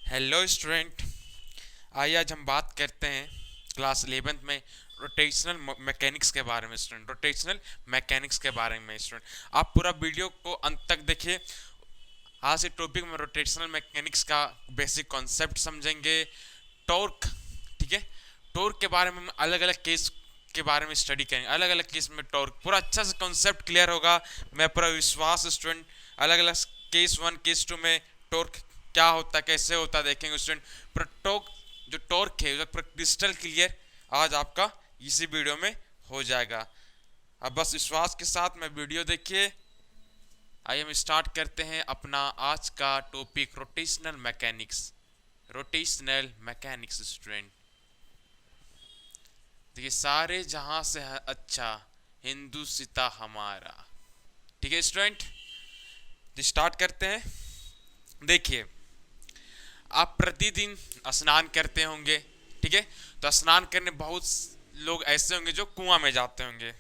Hello student. आइए आज हम बात करते हैं क्लास 11th में रोटेशनल मैकेनिक्स के बारे में। स्टूडेंट, रोटेशनल मैकेनिक्स के बारे में स्टूडेंट, आप पूरा वीडियो को अंत तक देखिए। आज के टॉपिक में रोटेशनल मैकेनिक्स का बेसिक कॉन्सेप्ट समझेंगे। टॉर्क, ठीक है, टॉर्क के बारे में हम अलग अलग केस के बारे में स्टडी करेंगे। अलग अलग केस में टॉर्क पूरा अच्छा से कॉन्सेप्ट क्लियर होगा। मैं पूरा विश्वास स्टूडेंट, अलग अलग केस 1 केस 2 में टॉर्क क्या होता है, कैसे होता है, देखेंगे स्टूडेंट। पर टॉर्क, जो टॉर्क है पूरा क्रिस्टल क्लियर आज आपका इसी वीडियो में हो जाएगा। अब बस विश्वास के साथ में वीडियो देखिए। आइए हम स्टार्ट करते हैं अपना आज का topic, rotational mechanics. Rotational mechanics student, देखिए, सारे जहां से है अच्छा हिंदुस्तान हमारा। ठीक है स्टूडेंट, तो स्टार्ट करते हैं। देखिए, आप प्रतिदिन स्नान करते होंगे, ठीक है। तो स्नान करने बहुत लोग ऐसे होंगे जो कुआं में जाते होंगे,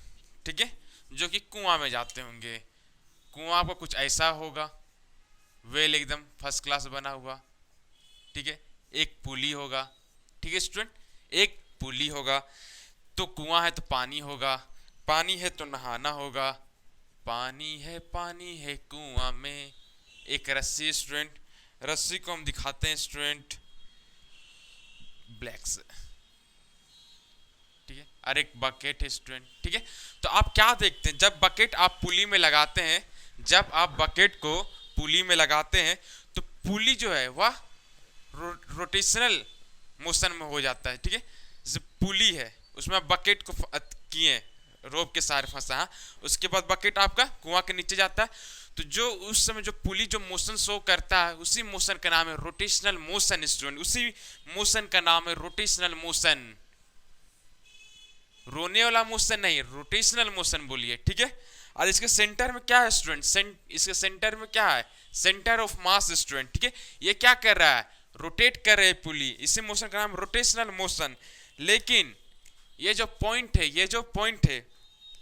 ठीक है, जो कि कुआं में जाते होंगे। कुआं आपका कुछ ऐसा होगा, वेल एकदम फर्स्ट क्लास बना हुआ, ठीक है। एक पुली होगा, ठीक है स्टूडेंट, एक पुली होगा। तो कुआं है तो पानी होगा, पानी है तो नहाना होगा। पानी है कुआं में। एक रस्सी स्टूडेंट, रस्सी को हम दिखाते हैं स्टूडेंट ब्लैक से, ठीक है। और एक बकेट है स्टूडेंट, ठीक है। तो आप क्या देखते हैं, जब बकेट आप पुली में लगाते हैं, जब आप बकेट को पुली में लगाते हैं तो पुली जो है वह रोटेशनल मोशन में हो जाता है, ठीक है। जैसे पुली है, उसमें बकेट को किए रोप के सारे फंसा, उसके बाद बकेट आपका कुआं के नीचे जाता है। तो जो उस समय जो पुली जो मोशन शो करता है, उसी मोशन का नाम है रोटेशनल मोशन स्टूडेंट। उसी मोशन का नाम है रोटेशनल मोशन। रोने वाला मोशन नहीं, रोटेशनल मोशन बोलिए, ठीक है। और इसके सेंटर में क्या है स्टूडेंट, इसके सेंटर में क्या है, सेंटर ऑफ मास स्टूडेंट, ठीक है। ये क्या कर रहा है, रोटेट कर रहे हैं पुली, इसी मोशन का नाम रोटेशनल मोशन। लेकिन ये जो पॉइंट है, ये जो पॉइंट है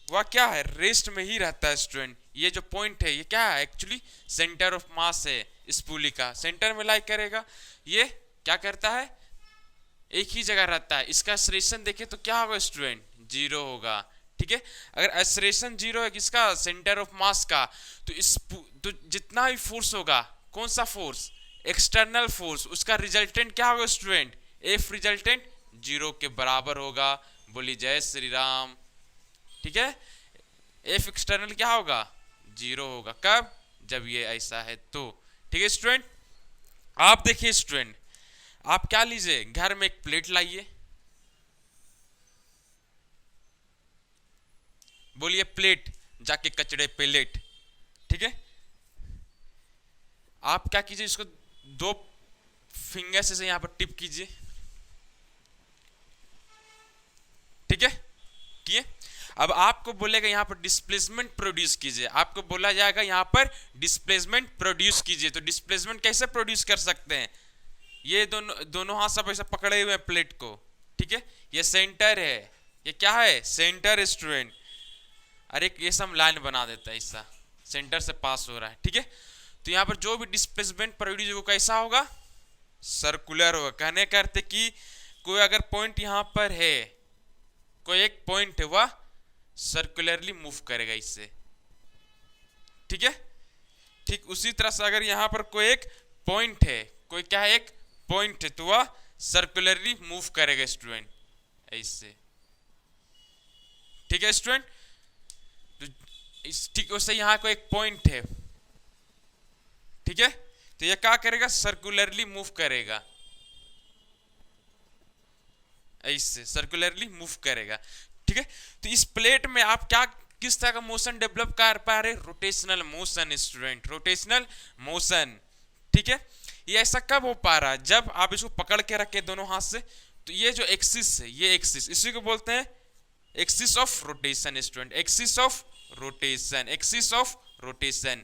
वह क्या है, रेस्ट में ही रहता है स्टूडेंट। ये जो पॉइंट है ये क्या है, एक्चुअली सेंटर ऑफ मास है इस पुली का, सेंटर में लाई करेगा। ये क्या करता है, एक ही जगह रहता है। इसका एक्सेलरेशन देखें तो क्या होगा स्टूडेंट, जीरो होगा, ठीक है। अगर एक्सेलरेशन जीरो है किसका, सेंटर ऑफ मास का, तो तो जितना भी फोर्स होगा, कौन सा फोर्स, एक्सटर्नल फोर्स, उसका रिजल्टेंट क्या होगा स्टूडेंट, एफ रिजल्टेंट जीरो के बराबर होगा। बोली जय श्री राम, ठीक है। एफ एक्सटर्नल क्या होगा, जीरो होगा। कब, जब ये ऐसा है तो, ठीक है स्टूडेंट। आप देखिए स्टूडेंट, आप क्या लीजिए, घर में एक प्लेट लाइए, बोलिए प्लेट, जाके कचड़े पे लेट, ठीक है। आप क्या कीजिए, इसको दो फिंगर से यहां पर टिप कीजिए, ठीक है, किए। अब आपको बोलेगा यहां पर डिस्प्लेसमेंट प्रोड्यूस कीजिए, आपको बोला जाएगा यहां पर डिस्प्लेसमेंट प्रोड्यूस कीजिए। तो डिस्प्लेसमेंट कैसे प्रोड्यूस कर सकते हैं, ये दोनों दोनों हाथ सब ऐसा पकड़े हुए हैं प्लेट को, ठीक है। ये सेंटर है, ये क्या है, सेंटर स्टूडेंट। अरे ये सब लाइन बना देता है, ऐसा सेंटर से पास हो रहा है, ठीक है। तो यहाँ पर जो भी डिस्प्लेसमेंट प्रोड्यूस होगा कैसा होगा, सर्कुलर होगा। कहने का अर्थ कि कोई अगर पॉइंट यहाँ पर है, कोई एक पॉइंट है, वह सर्कुलरली मूव करेगा इससे, ठीक है। ठीक उसी तरह से अगर यहां पर कोई एक पॉइंट है, कोई क्या है, एक पॉइंट है, तो वह सर्कुलरली मूव करेगा स्टूडेंट, ऐसे, ठीक है स्टूडेंट। तो ठीक वैसे यहां कोई एक पॉइंट है, ठीक है, तो यह क्या करेगा, सर्कुलरली मूव करेगा, ऐसे सर्कुलरली मूव करेगा, ठीक है। तो इस प्लेट में आप क्या, किस तरह का मोशन डेवलप कर पा रहे, rotational motion student, rotational motion, ठीक है। ये ऐसा कब हो पा रहा है, जब आप इसको पकड़ के रखे दोनों हाथ से, तो ये जो एक्सिस है, ये एक्सिस, इसी को बोलते हैं axis of rotation student, axis of rotation, axis of rotation.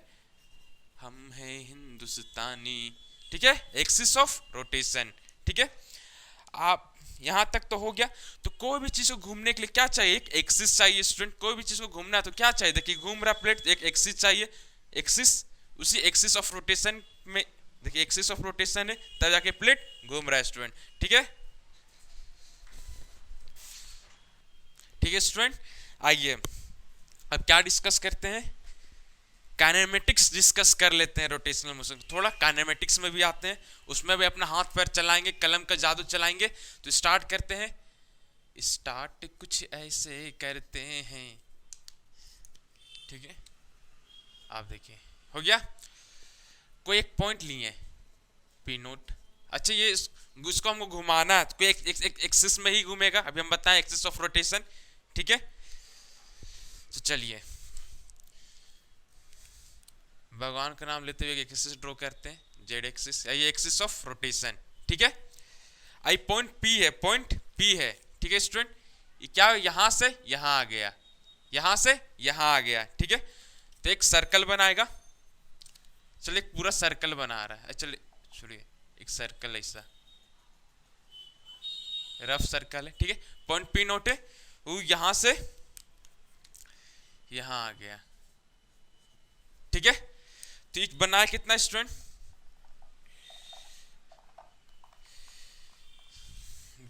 हम हैं हिंदुस्तानी, ठीक है, एक्सिस ऑफ रोटेशन, ठीक है। आप यहां तक तो हो गया। तो कोई भी चीज को घूमने के लिए क्या चाहिए, एक एक्सिस चाहिए स्टूडेंट। कोई भी चीज को घूमना है तो क्या चाहिए, देखिए घूम रहा प्लेट, एक एक्सिस चाहिए, एक्सिस, उसी एक्सिस ऑफ रोटेशन में देखिए एक्सिस ऑफ रोटेशन है, तब जाके प्लेट घूम रहा है स्टूडेंट। ठीक है, ठीक है स्टूडेंट। आइए अब क्या डिस्कस करते हैं, काइनेमेटिक्स डिस्कस कर लेते हैं रोटेशनल मोशन। थोड़ा काइनेमेटिक्स में भी आते हैं, उसमें भी अपना हाथ पैर चलाएंगे, कलम का जादू चलाएंगे। तो स्टार्ट करते हैं। स्टार्ट कुछ ऐसे करते हैं, ठीक है। आप देखिए हो गया, कोई एक पॉइंट लिए पी नोट। अच्छा ये उसको हमको घुमाना है, तो कोई एक एक्सिस में ही घूमेगा। अभी हम बताएं एक्सिस ऑफ रोटेशन, ठीक है। तो चलिए भगवान का नाम लेते हुए एक्सिस ड्रॉ करते हैं, जेड एक्सिस, ये एक्सिस ऑफ रोटेशन, ठीक है। आई पॉइंट पी है, पॉइंट पी है, ठीक है स्टूडेंट। क्या यहां से यहां आ गया, यहां से यहां आ गया, ठीक है। तो एक सर्कल बनाएगा, चलिए एक पूरा सर्कल बना रहा है। चलिए छोड़िए, एक सर्कल ऐसा रफ सर्कल है, ठीक है। पॉइंट पी नोट है, वो यहां से यहां आ गया, ठीक है। तो ये बनाया कितना स्टूडेंट,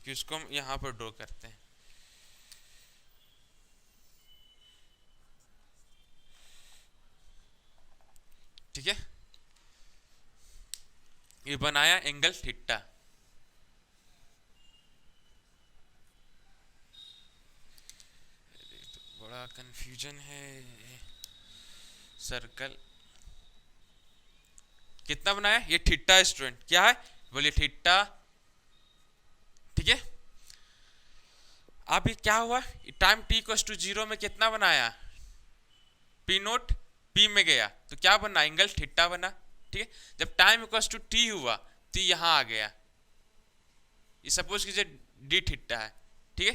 इसको हम यहां पर ड्रॉ करते हैं, ठीक है। ये बनाया एंगल थीटा, बड़ा कंफ्यूजन है। सर्कल कितना बनाया, ये थीटा स्टूडेंट, क्या है बोलिए, थीटा, ठीक है। अब ये क्या हुआ, टाइम टी इक्वल्स टू 0 में कितना बनाया, पी नोट पी में गया, तो क्या बना, एंगल थीटा बना, ठीक है। जब टाइम इक्वल्स टू टी हुआ तो यहां आ गया, ये सपोज कीजिए डी थीटा है, ठीक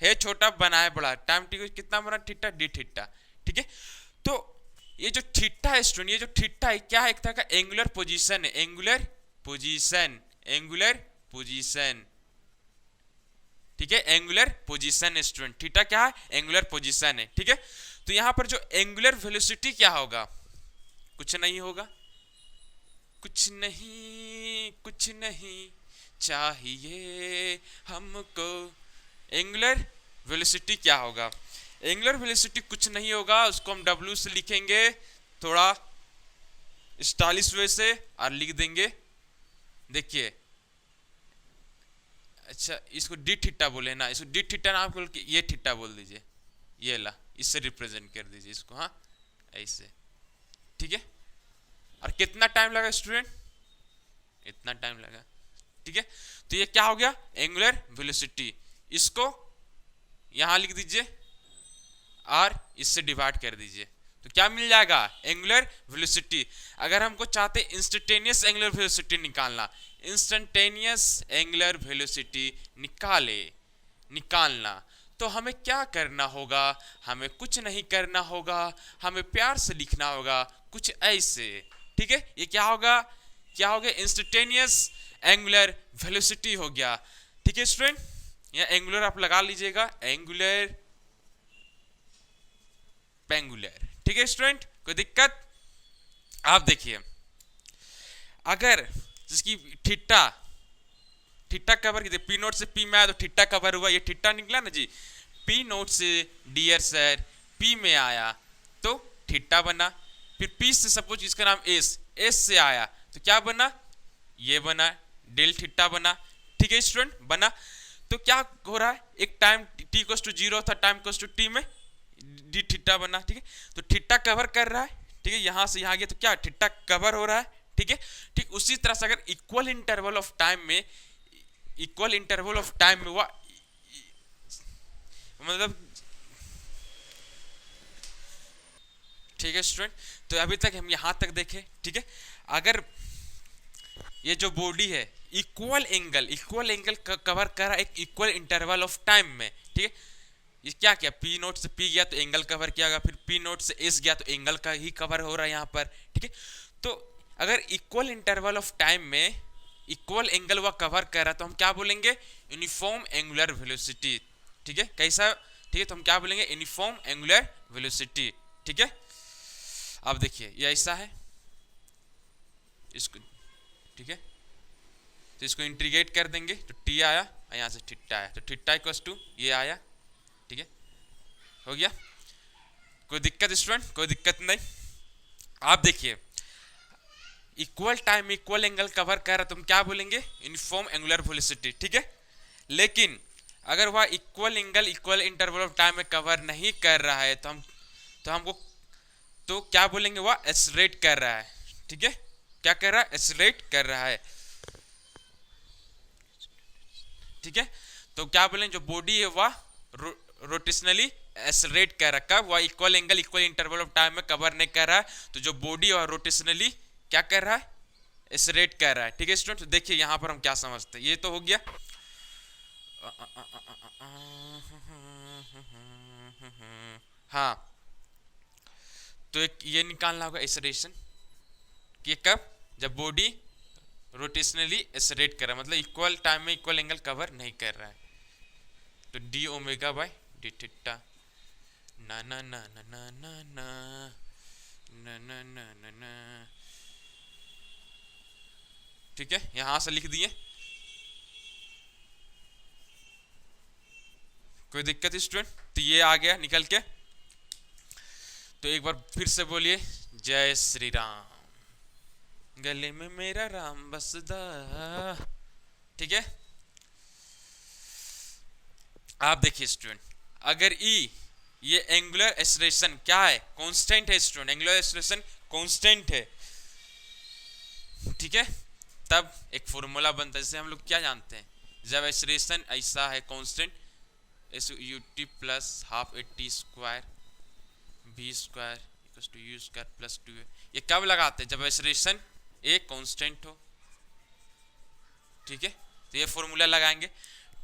है छोटा बनाए बड़ा, टाइम टी को कितना बना थीटा, डी थीटा, ठीक है। तो ये जो थीटा है स्टूडेंट, ये जो थीटा है क्या है, एक तरह का एंगुलर पोजीशन है, एंगुलर पोजीशन, एंगुलर पोजीशन, ठीक है। एंगुलर पोजीशन स्टूडेंट, थीटा क्या है, एंगुलर पोजीशन है, ठीक है। तो यहां पर जो एंगुलर वेलोसिटी क्या होगा, कुछ नहीं होगा, कुछ नहीं, कुछ नहीं चाहिए हमको। एंगुलर वेलोसिटी क्या होगा, एंगुलर वेलोसिटी कुछ नहीं होगा, उसको हम W से लिखेंगे थोड़ा स्टाइलिश वे से और लिख देंगे, देखिए। अच्छा इसको डी थीटा बोले ना, इसको डी थीटा ना बोल के ये थीटा बोल दीजिए, ये ला, इससे रिप्रेजेंट कर दीजिए इसको, हाँ ऐसे, ठीक है। और कितना टाइम लगा स्टूडेंट, इतना टाइम लगा, ठीक है। तो ये क्या हो गया, एंगुलर वेलोसिटी, इसको यहां लिख दीजिए और इससे डिवाइड कर दीजिए, तो क्या मिल जाएगा, एंगुलर वेलोसिटी। अगर हमको चाहते इंस्टेंटेनियस एंगुलर वेलोसिटी निकालना, इंस्टेंटेनियस एंगुलर वेलोसिटी निकालना, तो हमें क्या करना होगा, हमें कुछ नहीं करना होगा, हमें प्यार से लिखना होगा कुछ ऐसे, ठीक है। ये क्या होगा, क्या हो गया, इंस्टेंटेनियस एंगुलर वेलोसिटी हो गया, ठीक है स्टूडेंट। यहाँ एंगुलर आप लगा लीजिएगा, एंगुलर पेंगुलर, ठीक है स्टूडेंट, कोई दिक्कत। आप देखिए अगर जिसकी थीटा, थीटा कवर कीजिए, पी नोट से पी में आया तो थीटा कवर हुआ, ये थीटा निकला ना जी, पी नोट से डियर सर पी में आया तो थीटा बना, फिर पी से सपोज इसका नाम एस, एस से आया तो क्या बना, ये बना डेल थीटा बना, ठीक है स्टूडेंट बना। तो क्या हो रहा है, एक टाइम टी इक्वल्स टू 0 था, टाइम इक्वल्स टू टी में डी थीटा बना, ठीक है। तो थीटा कवर कर रहा है, ठीक है, यहां से यहां गया तो क्या थीटा कवर हो रहा है, ठीक है। ठीक उसी तरह से अगर इक्वल इंटरवल ऑफ टाइम में, इक्वल इंटरवल ऑफ टाइम में हुआ, मतलब ठीक है स्टूडेंट। तो अभी तक हम यहां तक देखे, ठीक है। अगर ये जो बॉडी है इक्वल एंगल कवर कर रहा है एक इक्वल इंटरवल ऑफ टाइम में, ठीक है। ये क्या किया, पी नोट से पी गया तो एंगल कवर किया गया, फिर पी नोट से एस गया तो एंगल का ही कवर हो रहा है यहाँ पर, ठीक है। तो अगर इक्वल इंटरवल ऑफ टाइम में इक्वल एंगल वह कवर कर रहा है तो हम क्या बोलेंगे, यूनिफॉर्म एंगुलर वेलोसिटी, ठीक है। कैसा, ठीक है, तो हम क्या बोलेंगे, यूनिफॉर्म एंगुलर वेलोसिटी, ठीक है। अब देखिए ये ऐसा है, इसको ठीक है। तो इसको इंटीग्रेट कर देंगे तो टी आया और यहाँ से थीटा आया, तो थीटा इक्वल्स टू ये आया। ठीक है, हो गया। कोई दिक्कत स्टूडेंट? कोई दिक्कत नहीं। आप देखिए, equal time equal angle cover कर रहा, तुम क्या बोलेंगे? Uniform angular velocity. ठीक है, लेकिन अगर वह equal angle equal interval of time में कवर नहीं कर रहा है तो हमको तो क्या बोलेंगे? वह एक्सेलरेट कर रहा है। ठीक है, क्या कर रहा है? एक्सेलरेट कर रहा है। ठीक है, तो क्या बोलेंगे? जो बॉडी है वह रोटेशनली एक्सेलरेट कर रहा है। वह equal angle equal interval of time में कवर नहीं कर रहा है, तो जो बॉडी और रोटेशनली क्या कर रहा है? एक्सेलरेट कर रहा है। ठीक है स्टूडेंट, तो देखिए यहां पर हम क्या समझते हैं। ये तो हो गया। हाँ, तो एक ये निकालना होगा एक्सेलरेशन कि कब? जब बॉडी रोटेशनली एक्सेलरेट कर रहा है, मतलब इक्वल टाइम में इक्वल एंगल कवर नहीं कर रहा है। तो D omega by D theta. ना ना ना ना ना ना ना ना ना ना ना ना। ठीक है, यहां से लिख दिए। कोई दिक्कत स्टूडेंट? तो ये आ गया निकल के। तो एक बार फिर से बोलिए, जय श्री राम, गले में मेरा राम बसदा। ठीक है, आप देखिए स्टूडेंट, अगर ई ये एंगुलर एक्सेलरेशन क्या है? कांस्टेंट है स्टूडेंट, एंगुलर एक्सेलरेशन कांस्टेंट है। ठीक है, तब एक फॉर्मूला बनता है, जैसे हम लोग क्या जानते हैं, जब एक्सेलरेशन ऐसा है constant, s u t plus half a t square v square equals to u square plus 2। ये कब लगाते हैं? जब एक्सेलरेशन एक कांस्टेंट हो। ठीक है, तो ये फॉर्मूला लगाएंगे।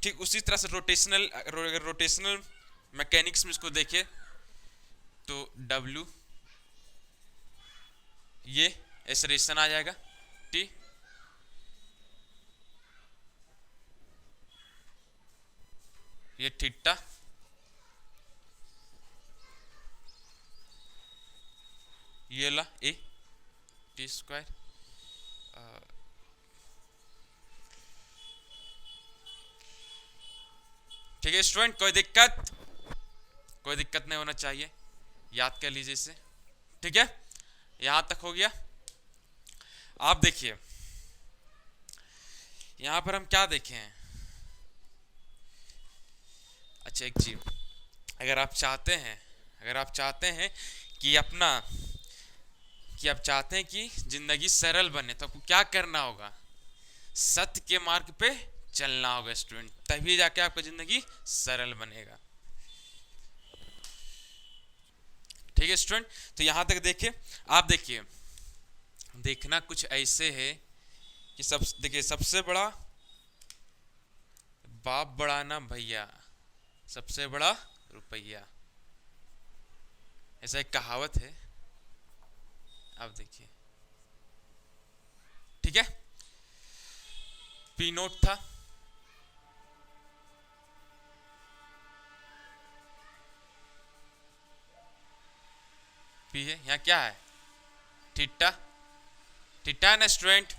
ठीक उसी तरह से रोटेशनल मैकेनिक्स में इसको देखिए तो W ये एक्सेलरेशन आ जाएगा, T ये थीटा, ये ला ए टी स्क्वायर। ठीक है स्टूडेंट, कोई दिक्कत? कोई दिक्कत नहीं होना चाहिए, याद कर लीजिए इसे। ठीक है, यहां तक हो गया। आप देखिए यहां पर हम क्या देखे हैं। अच्छा एक चीज, अगर आप चाहते हैं कि आप चाहते हैं कि जिंदगी सरल बने, तो आपको क्या करना होगा? सत्य के मार्ग पे चलना होगा स्टूडेंट, तभी जाके आपका जिंदगी सरल बनेगा। ठीक है स्टूडेंट, तो यहां तक देखिए। आप देखिए, देखना कुछ ऐसे है कि देखिए, सबसे बड़ा बाप बड़ा ना भैया, सबसे बड़ा रुपया, ऐसा एक कहावत है। आप देखिए, ठीक है, पी नोट था, पी है, यहाँ क्या है? थीटा, थीटा है ना स्टूडेंट?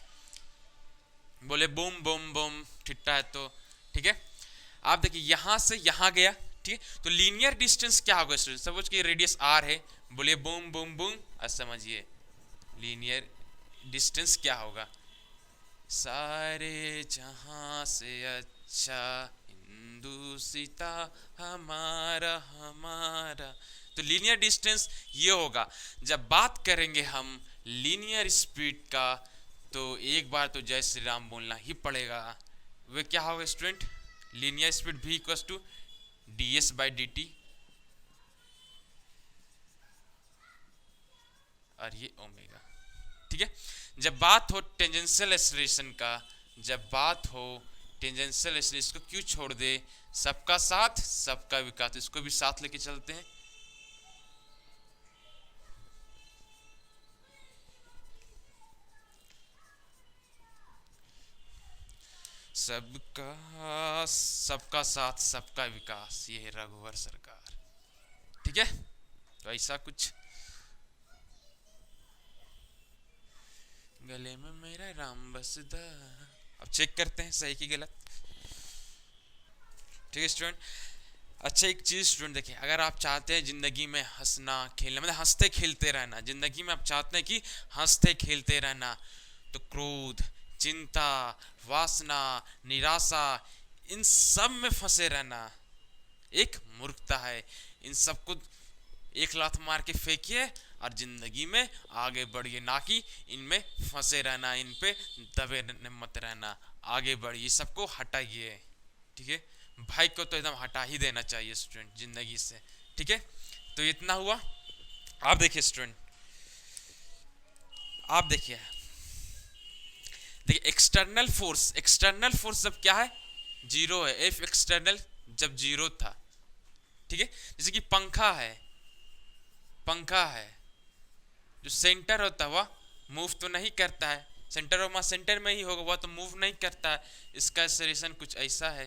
बोले बूम बूम बूम, थीटा है तो। ठीक है, आप देखिए यहां से यहां गया। ठीक है, तो लीनियर डिस्टेंस क्या होगा स्टूडेंट? सपोज कि रेडियस आर है, बोले बूम बूम बूम, अब समझिए लीनियर डिस्टेंस क्या होगा? सारे जहां से अच्छा हिंदू सीता हमारा हमारा। तो लीनियर डिस्टेंस ये होगा। जब बात करेंगे हम लीनियर स्पीड का, तो एक बार तो जय श्री राम बोलना ही पड़ेगा। वे क्या होगा student? Linear speed v equals to d s by d t, और ये ओमेगा। ठीक है, जब बात हो टेंजेंशियल एक्सेलरेशन का, जब बात हो टेंजेंशियल एक्सेलरेशन को क्यों छोड़ दे? सबका साथ सबका विकास, इसको भी साथ लेके चलते हैं। सबका साथ सबका विकास, ये है रघुवर सरकार। ठीक है, तो ऐसा कुछ गले में मेरा राम बसदा। अब चेक करते हैं सही की गलत। ठीक है स्टूडेंट। अच्छा एक चीज स्टूडेंट देखिए, अगर आप चाहते हैं जिंदगी में हंसना खेलना, मतलब हंसते खेलते रहना, जिंदगी में आप चाहते हैं कि हंसते खेलते रहना, तो क्रोध, चिंता, वासना, निराशा, इन सब में फंसे रहना एक मूर्खता है। इन सबको एक लात मार के फेंकिए और जिंदगी में आगे बढ़िए, ना कि इनमें फंसे रहना, इन पे दबे मत रहना। आगे बढ़िए, सबको हटाइए। ठीक है, भाई को तो एकदम हटा ही देना चाहिए स्टूडेंट जिंदगी से। ठीक है, तो इतना हुआ। आप देखिए स्टूडेंट, आप देखिए, देखिए एक्सटर्नल फोर्स जब क्या है, जीरो है। एफ एक्सटर्नल जब जीरो था, ठीक है, जैसे कि पंखा है, जो सेंटर होता है वह मूव तो नहीं करता है, सेंटर ऑफ मास सेंटर में ही होगा, वह तो मूव नहीं करता है। इसका एक्सेलरेशन कुछ ऐसा है।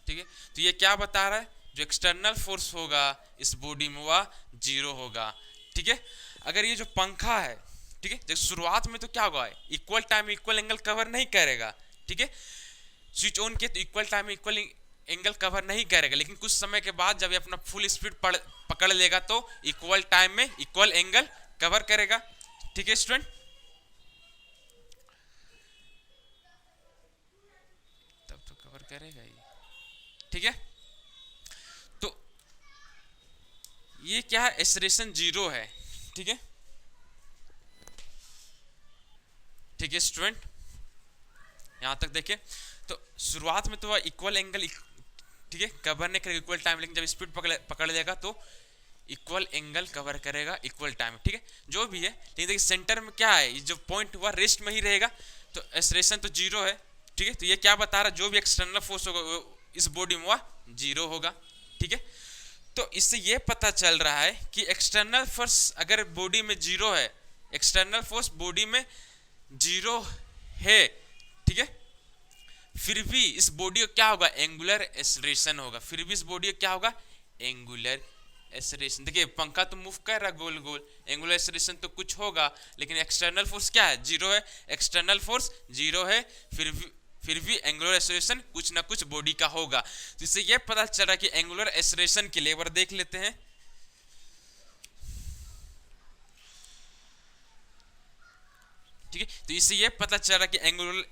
ठीक है, तो ये क्या बता रहा है, जो एक्सटर्नल फोर्स होगा इस बॉडी में वह जीरो होगा। ठीक है, अगर ये जो पंखा है, ठीक है, जब शुरुआत में तो क्या होगा, equal time equal angle cover नहीं करेगा। ठीक है, स्विच ऑन किया तो equal time equal angle cover नहीं करेगा, लेकिन कुछ समय के बाद जब ये अपना फुल स्पीड पकड़ लेगा तो इक्वल टाइम में इक्वल एंगल कवर करेगा। ठीक है स्टूडेंट, तब तो कवर करेगा ही। ठीक है, तो ये क्या है, एक्सेलरेशन जीरो है। ठीक है, ठीक है स्टूडेंट, यहां तक देखिए। तो शुरुआत में तो इक्वल एंगल, ठीक है, कवर नहीं करेगा इक्वल टाइम, लेकिन जब स्पीड पकड़ लेगा तो इक्वल एंगल कवर करेगा इक्वल टाइम। ठीक है, जो भी है, लेकिन देखिए सेंटर में क्या है, जो पॉइंट हुआ रेस्ट में ही रहेगा, तो एक्सेलरेशन तो जीरो है। ठीक है, तो ये क्या बता रहा है, जो भी एक्सटर्नल फोर्स होगा इस बॉडी में वह जीरो होगा। ठीक है, तो इससे ये पता चल रहा है कि एक्सटर्नल फोर्स अगर बॉडी में जीरो है, एक्सटर्नल फोर्स बॉडी में जीरो है, ठीक है, फिर भी इस बॉडी का क्या होगा, एंगुलर एक्सेलरेशन होगा। फिर भी इस बॉडी का क्या होगा, एंगुलर एक्सेलरेशन। देखिए पंखा तो मूव कर रहा गोल गोल, एंगुलर एक्सेलरेशन तो कुछ होगा, लेकिन एक्सटर्नल फोर्स क्या है, जीरो है। एक्सटर्नल फोर्स जीरो है, फिर भी एंगुलर एक्सेलरेशन कुछ ना कुछ बॉडी का होगा। तो इससे यह पता चल रहा है कि एंगुलर एक्सेलरेशन के लिए देख लेते हैं। ठीक है, तो इससे ये पता चल रहा है कि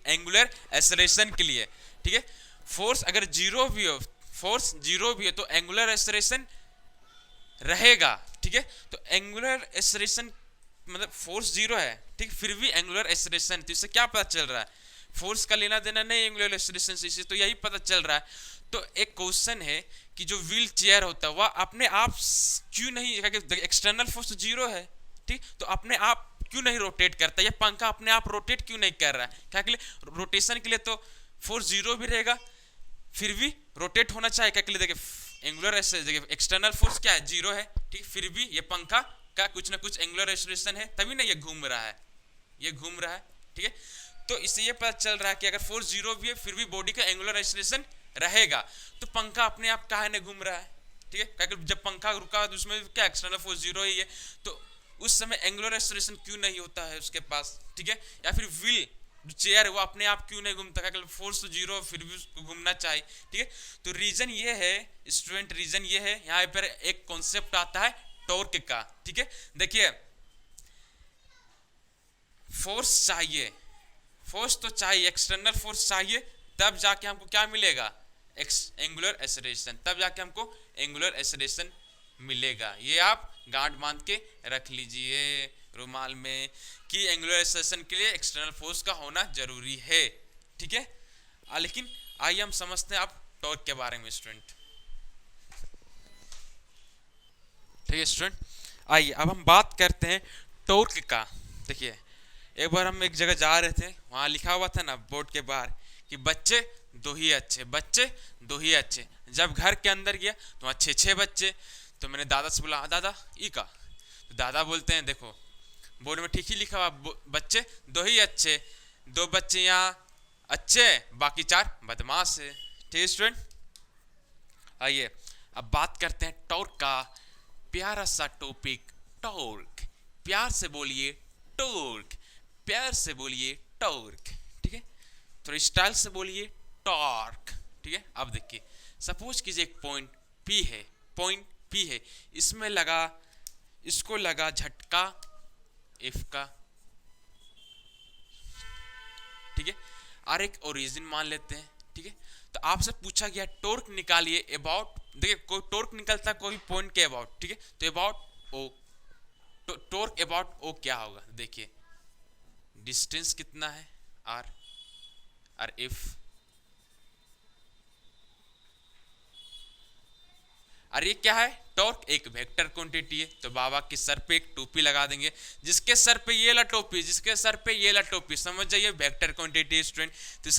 एंगुलर एक्सेलरेशन के लिए, ठीक है, फोर्स अगर जीरो भी हो, फोर्स जीरो भी हो तो एंगुलर एक्सेलरेशन रहेगा। ठीक है, तो एंगुलर एक्सेलरेशन मतलब फोर्स जीरो है, ठीक, फिर भी एंगुलर एक्सेलरेशन, तो इससे क्या पता चल रहा है, फोर्स का लेना देना नहीं एंगुलर एक्सेलरेशन से, इससे तो यही पता चल रहा है। तो एक क्वेश्चन है कि जो व्हील चेयर होता है वह अपने आप क्यों नहीं, एक्सटर्नल फोर्स जीरो है, ठीक, तो अपने आप क्यों नहीं रोटेट करता, ये पंखा अपने आप रोटेट क्यों नहीं कर रहा है, क्या के लिए, रोटेशन के लिए तो फोर्स जीरो भी रहेगा, फिर भी रोटेट होना चाहिए, क्या के लिए, देखिए एंगुलर एक्सटर्नल फोर्स क्या है, जीरो है, ठीक, फिर भी ये पंखा का कुछ ना कुछ एंगुलर एक्सेलरेशन है, तभी ना ये घूम रहा है, ये घूम रहा है। ठीक है, तो इससे ये पता चल रहा है कि अगर फोर्स जीरो भी है फिर भी बॉडी का एंगुलर एक्सेलरेशन रहेगा, तो पंखा अपने आप काहे नहीं घूम रहा है। ठीक है, क्योंकि जब पंखा रुका तो उसमें क्या एक्सटर्नल फोर्स जीरो ही है, तो उस समय एंगुलर एक्सेलरेशन क्यों नहीं होता है उसके पास। ठीक है, या फिर व्हील जो चेयर है वो अपने आप क्यों नहीं घूमता, क्योंकि फोर्स तो जीरो फिर भी उसको घूमना चाहिए। ठीक है, तो रीजन ये है स्टूडेंट, रीजन ये है, यहाँ पर एक कॉन्सेप्ट आता है टॉर्क का। ठीक है, देखिए फोर्स चाहिए, फोर्स तो चाहिए, एक्सटर्नल फोर्स चाहिए, तब जाके हमको क्या मिलेगा, एंगुलर एक्सेलरेशन, तब जाके हमको एंगुलर एक्सेलरेशन मिलेगा। ये आप गांठ बांध के रख लीजिए रुमाल में कि एंगुलर एक्सेलरेशन के लिए एक्सटर्नल फोर्स का होना जरूरी है। ठीक है, लेकिन आइए हम समझते हैं अब टॉर्क के बारे में स्टूडेंट। ठीक है स्टूडेंट, आइए अब हम बात करते हैं टॉर्क का। देखिए एक बार हम एक जगह जा रहे थे, वहां लिखा हुआ था ना बोर्ड के बाहर कि बच्चे दो ही अच्छे, बच्चे दो ही अच्छे। जब घर के अंदर गया तो वहाँ छः छः बच्चे, तो मैंने दादा से बोला दादा ई का, तो दादा बोलते हैं देखो बोर्ड में ठीक ही लिखा हुआ बच्चे दो ही अच्छे, दो बच्चे यहाँ अच्छे बाकी चार बदमाश है। ठीक है स्टूडेंट, आइए अब बात करते हैं टॉर्क का। प्यारा सा टॉपिक टॉर्क, प्यार से बोलिए टॉर्क। प्यार से बोलिए टॉर्क, ठीक है, थोड़ा स्टाइल से बोलिए टॉर्क, ठीक है। अब देखिए सपोज कीजिए एक पॉइंट P है, पॉइंट P है, इसमें लगा, इसको लगा झटका F का, ठीक है, और एक ओरिजिन मान लेते हैं, ठीक है। तो आपसे पूछा गया टॉर्क निकालिए अबाउट, देखिए कोई टॉर्क निकलता है कोई पॉइंट के अबाउट, ठीक है, तो about O, torque about O क्या होगा, देखिए डिस्टेंस कितना है R, और F, और ये क्या है टॉर्क, एक वेक्टर क्वांटिटी है, तो बाबा के सर पे एक टोपी लगा देंगे, जिसके सर पे ये ला टोपी, जिसके सर पे ये ला टोपी, समझ जाइए वेक्टर क्वांटिटी स्टूडेंट। तो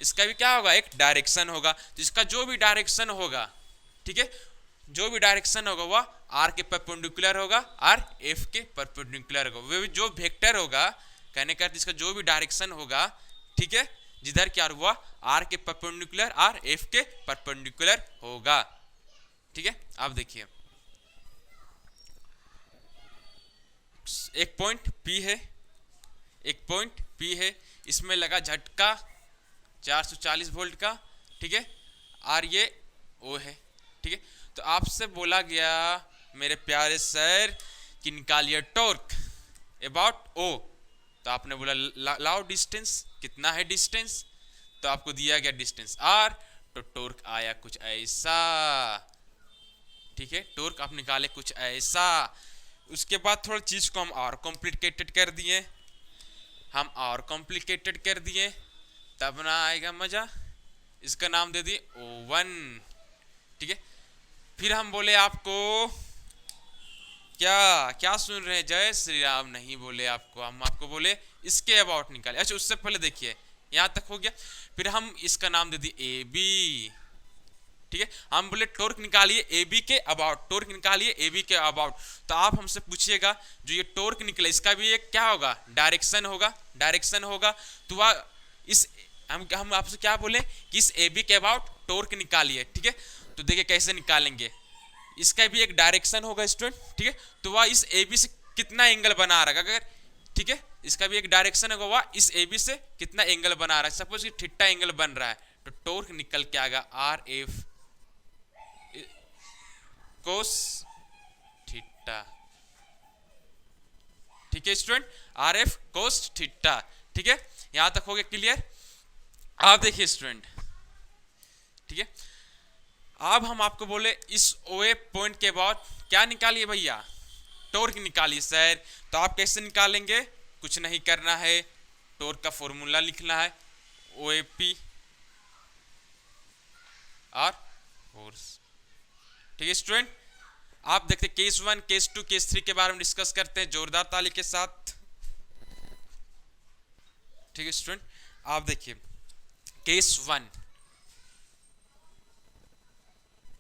इसका भी क्या होगा, एक डायरेक्शन होगा, तो इसका जो भी डायरेक्शन होगा, ठीक है, जो भी डायरेक्शन होगा वह आर के परपेंडिकुलर होगा और एफ के परपेंडिकुलर होगा, वो जो वेक्टर होगा, कहने का इसका जो भी डायरेक्शन होगा, ठीक है, जिधर क्या हुआ आर के परपेंडिकुलर और एफ के परपेंडिकुलर होगा, ठीक है। अब देखिए एक पॉइंट P है, एक पॉइंट P है, इसमें लगा झटका 440 वोल्ट का, ठीक है, और ये O है, ठीक है। तो आपसे बोला गया मेरे प्यारे सर कि निकालिए टॉर्क अबाउट O, तो आपने बोला लाओ डिस्टेंस, कितना है डिस्टेंस, तो आपको दिया गया डिस्टेंस R, तो टॉर्क आया कुछ ऐसा, ठीक है, टॉर्क आप निकाले कुछ ऐसा। उसके बाद थोड़ा चीज को हम और कॉम्प्लिकेटेड कर दिए, हम और कॉम्प्लिकेटेड कर दिए, तब ना आएगा मजा, इसका नाम दे दिए O1, ठीक है। फिर हम बोले आपको क्या क्या सुन रहे हैं, जय श्री राम नहीं बोले आपको, हम आपको बोले इसके अबाउट निकाले। अच्छा उससे पहले देखिए यहां तक हो गया, फिर हम इसका नाम दे दिए AB, ठीक है, हम बोले टॉर्क निकालिए AB के अबाउट, टॉर्क निकालिए AB के अबाउट। तो आप हमसे पूछिएगा जो ये टॉर्क निकले इसका भी एक क्या होगा, डायरेक्शन होगा, डायरेक्शन होगा, तो वह इस हम आपसे क्या बोले कि इस AB के अबाउट टॉर्क निकालिए, ठीक है। तो देखिए कैसे निकालेंगे, इसका भी एक डायरेक्शन होगा स्टूडेंट, ठीक है, तो वह इस AB से कितना एंगल बना रहा है, अगर ठीक है, इसका भी एक डायरेक्शन होगा, वह इस AB से कितना एंगल बना रहा है, सपोज कि थीटा एंगल बन रहा है, तो टॉर्क निकल के आएगा RF कोस थीटा, ठीक है स्टूडेंट, RF कोस थीटा, ठीक है, यहां तक हो गया क्लियर। आप देखिए स्टूडेंट, ठीक है, अब हम आपको बोले इस OA पॉइंट के बाद क्या निकालिए भैया, टॉर्क निकालिए सर, तो आप कैसे निकालेंगे, कुछ नहीं करना है, टॉर्क का फॉर्मूला लिखना है OAP और फोर्स, ठीक है स्टूडेंट। आप देखते केस 1 केस 2 केस 3 के बारे में डिस्कस करते हैं जोरदार ताली के साथ, ठीक है स्टूडेंट। आप देखिए केस 1,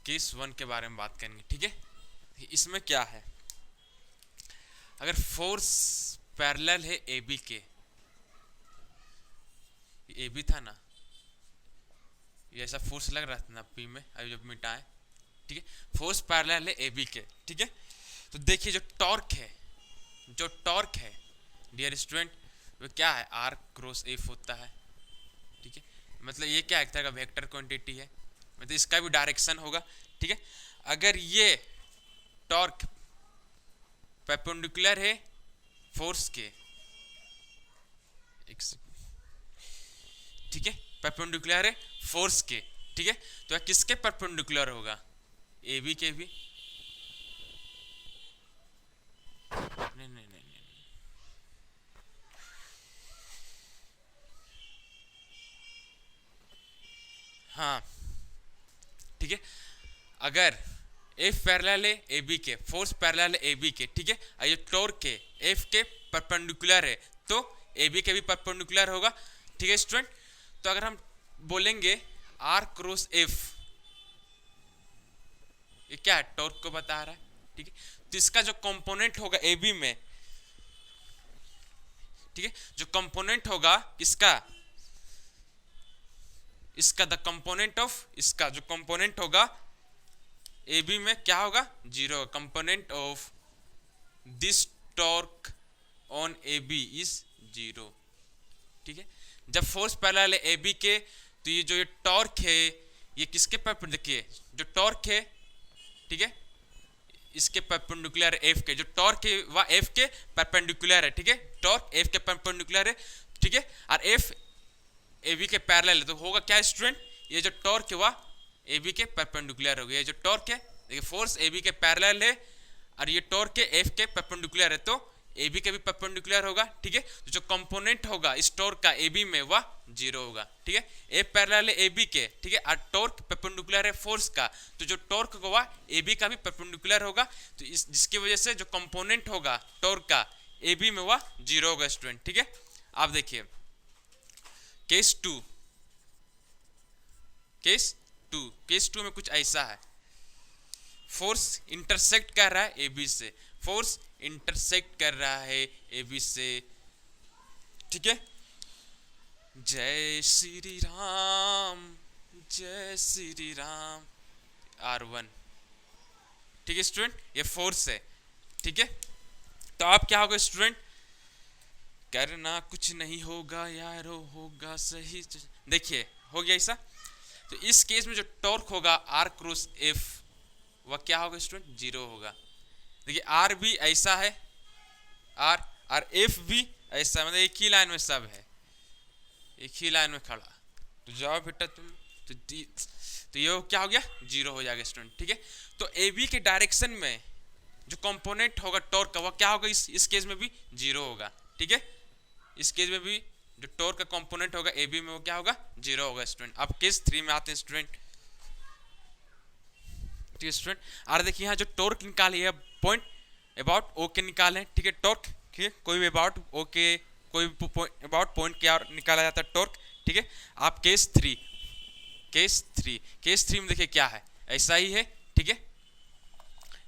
केस 1 के बारे में बात करेंगे, ठीक है। इसमें क्या है, अगर फोर्स पैरेलल है AB के, AB था ना, ये ऐसा फोर्स लग रहा था ना P में, अभी जब मिटाएं, ठीक है, फोर्स पैरेलल है AB के, ठीक है। तो देखिए जो टॉर्क है, जो टॉर्क है डियर स्टूडेंट, वो क्या है R क्रॉस F होता है, ठीक है, मतलब ये क्या एक तरह का वेक्टर क्वांटिटी है, मतलब इसका भी डायरेक्शन होगा, ठीक है। अगर ये टॉर्क परपेंडिकुलर है फोर्स के, ठीक है, परपेंडिकुलर है फोर्स के, ठीक है, तो किसके परपेंडिकुलर होगा, AB के भी, नहीं नहीं नहीं, नहीं। हाँ ठीक है, अगर F पैरेलल है AB के, फोर्स पैरेलल है AB के, ठीक है, ये टॉर्क के F के परपेंडिकुलर है, तो AB के भी परपेंडिकुलर होगा, ठीक है स्टूडेंट। तो अगर हम बोलेंगे R क्रॉस F, ये क्या है, टॉर्क को बता रहा है, ठीक है, तो इसका जो कंपोनेंट होगा AB में, ठीक है, जो कंपोनेंट होगा इसका, इसका द कंपोनेंट ऑफ, इसका जो कंपोनेंट होगा AB में क्या होगा, 0, component of this torque on AB is zero. ठीक है, जब फोर्स पैरेलल है ए बी के, तो ये जो ये टॉर्क है ये किसके परपेंडिकुलर, देखिए जो टॉर्क है, ठीक है, इसके परपेंडिकुलर एफ के, जो टॉर्क है वह एफ के परपेंडिकुलर है। ठीक है, टॉर्क एफ के परपेंडिकुलर है। ठीक है, और एफ ए बी के पैरेलल है, तो होगा क्या स्टूडेंट, ये जो टॉर्क है वह ए बी के परपेंडिकुलर हो गया। ये जो टॉर्क है, देखिए फोर्स ए बी के पैरेलल है और ये टॉर्क है एफ के परपेंडिकुलर है, तो ए बी के भी परपेंडिकुलर होगा। ठीक है, तो जो कंपोनेंट होगा इस टॉर्क का ए बी में वह जीरो होगा। ठीक है, ए पैरेलल है ए बी के, ठीक है, और टॉर्क परपेंडिकुलर है फोर्स का, तो जो टॉर्क होगा ए बी का भी परपेंडिकुलर होगा, तो इस जिसकी वजह से जो कंपोनेंट होगा टॉर्क का ए बी में वह जीरो होगा स्टूडेंट। ठीक है, आप देखिए केस टू, केस टू में कुछ ऐसा है, फोर्स इंटरसेक्ट कर रहा है ए बी से, फोर्स इंटरसेक्ट कर रहा है ए बी से। ठीक है, जय श्री राम, जय श्री राम, R1। ठीक है स्टूडेंट, ये फोर्स है। ठीक है, तो आप क्या होगा स्टूडेंट, करना कुछ नहीं होगा यारो, होगा सही। देखिए हो गया ऐसा, तो इस केस में जो टॉर्क होगा आर क्रॉस एफ वह क्या होगा स्टूडेंट, जीरो होगा। देखिए आर भी ऐसा है, आर और एफ भी ऐसा, मतलब एक ही लाइन में सब है, एक ही लाइन में खड़ा, तो जाओ बेटा तुम, तो ये क्या हो गया, जीरो हो जाएगा स्टूडेंट। ठीक है, तो ए बी के डायरेक्शन में जो कंपोनेंट होगा टॉर्क का वह क्या होगा, इस केस में भी जीरो होगा। ठीक है, इस केस में भी जो टॉर्क का कंपोनेंट होगा ए बी में वो क्या होगा, जीरो होगा स्टूडेंट। अब केस 3 में आते हैं स्टूडेंट। ठीक है स्टूडेंट, और देखिए यहाँ जो टॉर्क निकाली है पॉइंट अबाउट ओ के निकाले। ठीक है, टॉर्क, ठीक है, कोई भी अबाउट ओ के, कोई भी अबाउट पॉइंट क्या निकाला जाता है टॉर्क। ठीक है, आप केस 3 में देखिए क्या है, ऐसा ही है। ठीक है,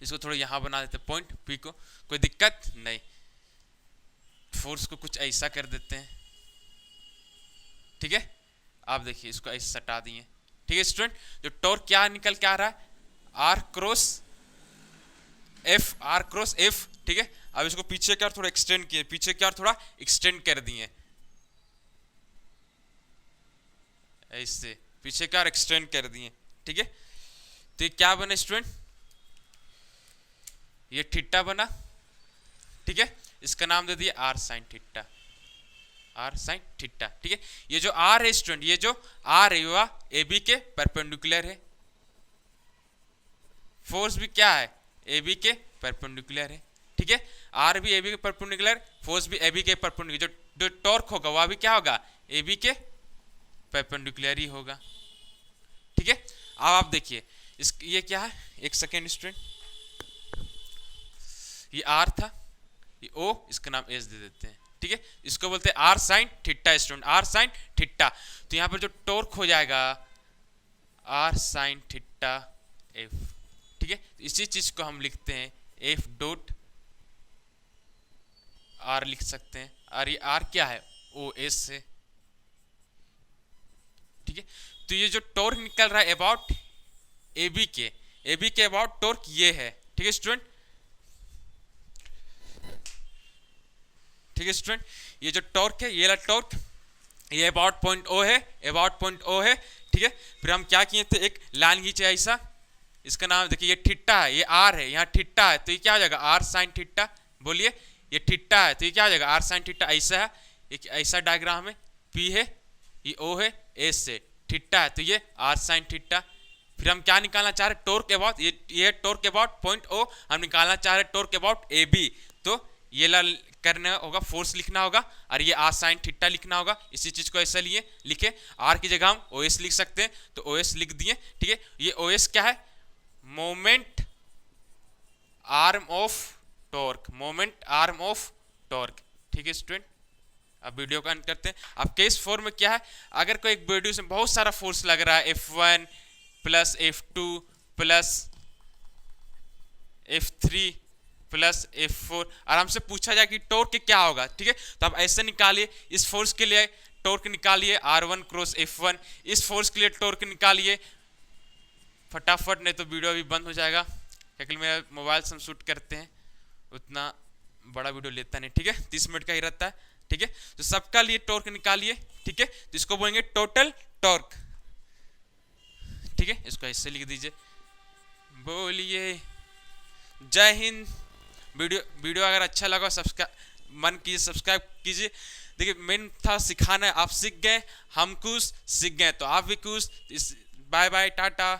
इसको थोड़ा यहाँ बना देते पॉइंट पी को, कोई दिक्कत नहीं, फोर्स को कुछ ऐसा कर देते हैं। ठीक है, आप देखिए इसको ऐसे सटा दिए। ठीक है स्टूडेंट, जो टॉर्क क्या निकल के आ रहा है, आर क्रॉस एफ। ठीक है, अब इसको पीछे क्या थोड़ा एक्सटेंड किए, पीछे क्या थोड़ा एक्सटेंड कर दिए, ऐसे पीछे क्या एक्सटेंड कर दिए। ठीक है, तो ये क्या बना स्टूडेंट, ये थीटा बना। ठीक है, इसका नाम दे दिया r sine theta, r sine theta. ठीक है, ये जो आर है स्टूडेंट, ये जो आर है वह ए बी के परपेंडिकुलर है, फोर्स भी क्या है, ए बी के परपेंडिकुलर है। ठीक है, आर भी ए बी के परपेंडिकुलर, फोर्स भी ए बी के परपेंडिकुलर, जो टॉर्क होगा वह भी क्या होगा, ए बी के परपेंडिकुलर ही होगा। ठीक है, अब आप देखिए इस, ये क्या है, एक सेकेंड स्टूडेंट, ये आर था, ये ओ, इसका नाम एस दे देते हैं। ठीक है, इसको बोलते हैं r sine theta student, r sine theta. तो यहाँ पर जो टॉर्क हो जाएगा आर साइन थीटा एफ। ठीक है, इसी चीज को हम लिखते हैं एफ डॉट आर लिख सकते हैं, और ये आर क्या है, ओ एस से। ठीक है, तो ये जो टॉर्क निकल रहा है अबाउट ए बी के अबाउट टॉर्क ये है। ठीक है स्टूडेंट, ठीक है स्टूडेंट, ये जो टॉर्क है, ये वाला टॉर्क, ये अबाउट पॉइंट ओ है, अबाउट पॉइंट ओ है। ठीक है, फिर हम क्या किए थे, एक लाइन खींचे ऐसा, इसका नाम देखिए, ये थीटा है, ये आर है, यहाँ थीटा है, तो ये क्या हो जाएगा, आर साइन थीटा। बोलिए, ये थीटा है तो ये क्या हो जाएगा, आर साइन थीटा। ऐसा है, एक ऐसा डायग्राम है, पी है, ये ओ है, एस से थीटा है, तो ये आर साइन थीटा। फिर हम क्या निकालना चाह रहे, टॉर्क अबाउट, ये टॉर्क अबाउट पॉइंट ओ, हम निकालना चाह रहे टॉर्क अबाउट ए बी, तो ये करना होगा, फोर्स लिखना होगा, और ये आर साइन थीटा लिखना होगा। इसी चीज को ऐसा लिए लिखे, आर की जगह हम ओ एस लिख सकते हैं, तो ओ एस लिख दिए। ठीक है, ये ओ एस क्या है, moment arm of torque, moment arm of torque. ठीक है स्टूडेंट, अब वीडियो का अंत करते हैं। अब केस 4 में क्या है, अगर कोई एक बॉडी में बहुत सारा फोर्स लग रहा है, F1 plus F2 plus F3 plus F4, आराम से पूछा जाए कि टॉर्क क्या होगा। ठीक है, तो आप ऐसे निकालिए, इस फोर्स के लिए टॉर्क निकालिए R1 क्रॉस F1, इस फोर्स के लिए टॉर्क निकालिए फटाफट, नहीं तो वीडियो अभी बंद हो जाएगा, क्योंकि मेरा मोबाइल से हम शूट करते हैं, उतना बड़ा वीडियो लेता नहीं। ठीक है, 30 मिनट का ही रहता है, ठीक है। तो सबका लिए टॉर्क निकालिए, ठीक है, तो इसको बोलेंगे टोटल टॉर्क, ठीक है, इसको ऐसे लिख दीजिए। बोलिए जय हिंद। वीडियो अगर अच्छा लगा सब्सक्राइब मन कीजिए, सब्सक्राइब कीजिए। देखिए मेन था सिखाना है, आप सीख गए, हम कुछ सीख गए तो आप भी कुछ। Bye bye, Tata.